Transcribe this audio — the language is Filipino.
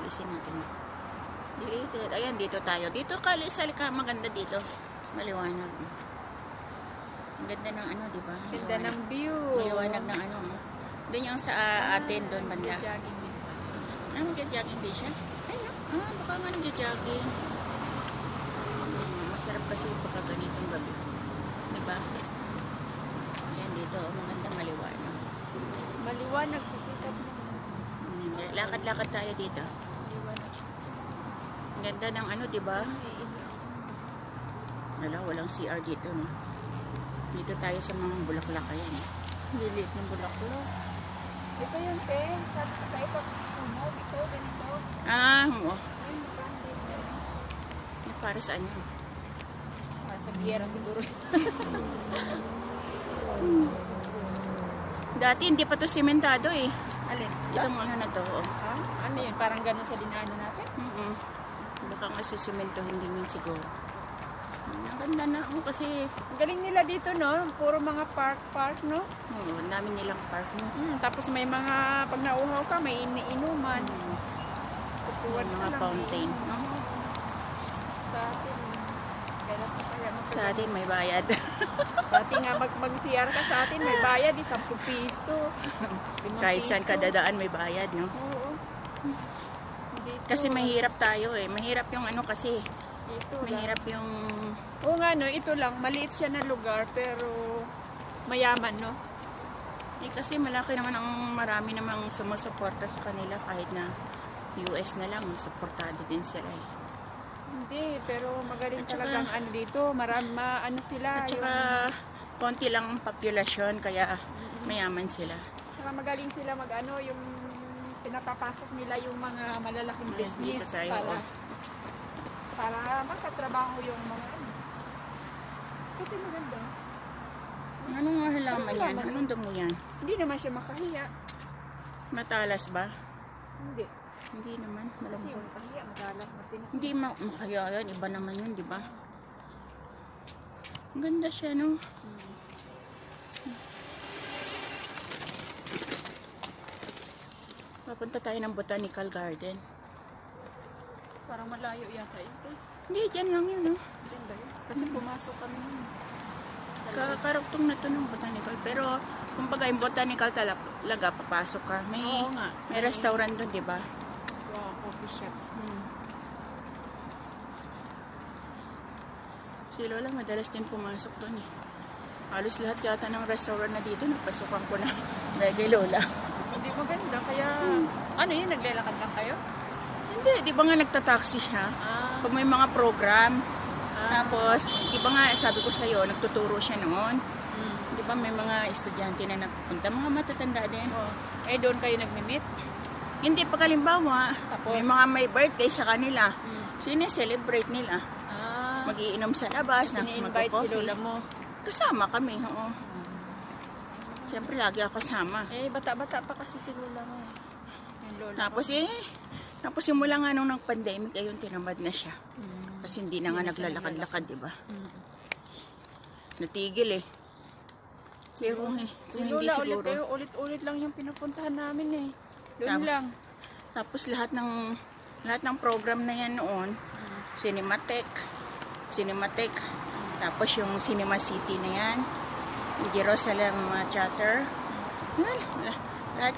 Alisin natin. Dito, ayan, dito tayo. Dito sa likha, maganda dito. Maliwanag. Ang ganda ng ano, di ba? Ganda ng view. Maliwanag ng ano. Doon yung sa atin, doon banda. Jogging din. Nag-jogging din siya? Baka nga nag-jogging. Masarap kasi pagka ganitong gabi. Diba? Ayan dito, maganda maliwanag. Maliwanag sa sikat mo. Lakad-lakad tayo dito. Maliwanag sa sikat. Ang ganda ng ano, diba? Wala, walang CR dito, no? Dito tayo sa mga bulaklak, ayan. Lilit ng bulaklak. Ito yung pen. Sabi ko sa ito, sunog. Ito, ganito. Oo. Ay, branded. Para saan yun? Sa biyera siguro. Dati hindi pa to sementado eh. Alin? Itong ano na to. Oh. Ano yun? Parang ganun sa dinaanan natin? Baka nga sisementohin din yun siguro. Ang ganda na ako kasi Ang galing nila dito, no? Puro mga park, no? ang dami nilang park mo. Tapos may mga, pag nauhaw ka, may iniinuman. Kukuwad ka Mga lang. fountain. Sa atin, kailan pa kaya Sa atin may bayad. Pati nga mag-CR ka sa atin, may bayad, 10 piso. 5 Kahit saan piso. ka dadaan may bayad, no? Oo. Dito, Kasi mahirap tayo eh. Mahirap yung ano kasi. dito Mahirap yung Oo nga, no? Ito lang, maliit siya na lugar, pero mayaman, no? kasi malaki naman ang marami namang sumusuporta sa kanila kahit na US na lang, suportado din sila eh. Hindi, pero magaling At saka- talagang ano dito, ano sila. At saka konti lang ang populasyon kaya mayaman sila. Saka magaling sila mag-ano, yung pinapapasok nila yung mga malalaking Ayan, business dito tayo, para makatrabaho yung mga ano. Kasi maganda. Anong halaman yan? Anong damo yan? Hindi naman siya makahiya. Matalas ba? Hindi. Hindi naman. Kasi Malambot. yung kahiya, magalang natin. Hindi makaya yan. Iba naman yun, di ba? Ang ganda siya, no? Papunta tayo ng Botanical Garden. Parang malayo yata ito. Hindi, dyan lang yun, no? Ganda yun. Kasi pumasok kami nun. Sa Karugtong na to ng Botanical. Pero, kumbaga, yung Botanical talaga, papasok ka. Oo nga. May restaurant doon, di ba? Wow, coffee shop. Si Lola, madalas din pumasok doon eh. Halos lahat yata ng restaurant na dito, napasukan ko na. Dahil kay Lola. Hindi maganda, kaya... Ano yun, naglalakad lang kayo? Hindi, di ba nga nagtataxi siya? Pag may mga program. Tapos, di ba nga, sabi ko sa'yo, nagtuturo siya noon. Di ba may mga estudyante na nagpunta, mga matatanda din. Eh, doon kayo nagmi-meet? Hindi, pag halimbawa, Tapos? may mga may birthday sa kanila. Sine-celebrate nila. Magiinom sa labas, Ini-invite si magko-coffee. Lola mo. Kasama kami, oo. Siyempre, lagi ako kasama. Eh, bata-bata pa kasi si Lola mo. Yung Lola Tapos yung mula nga nung pandemic, ayun, tinamad na siya. Kasi hindi na nga Hindi na siya naglalakad-lakad, di ba? Natigil eh. Pero kung Si hindi Lola, siguro. ulit-ulit lang yung pinupuntahan namin eh. Doon Tama. lang. Tapos lahat ng program na yan noon, Cinematheque, tapos yung Cinema City na yan, yung Jerusalem Chatter, lahat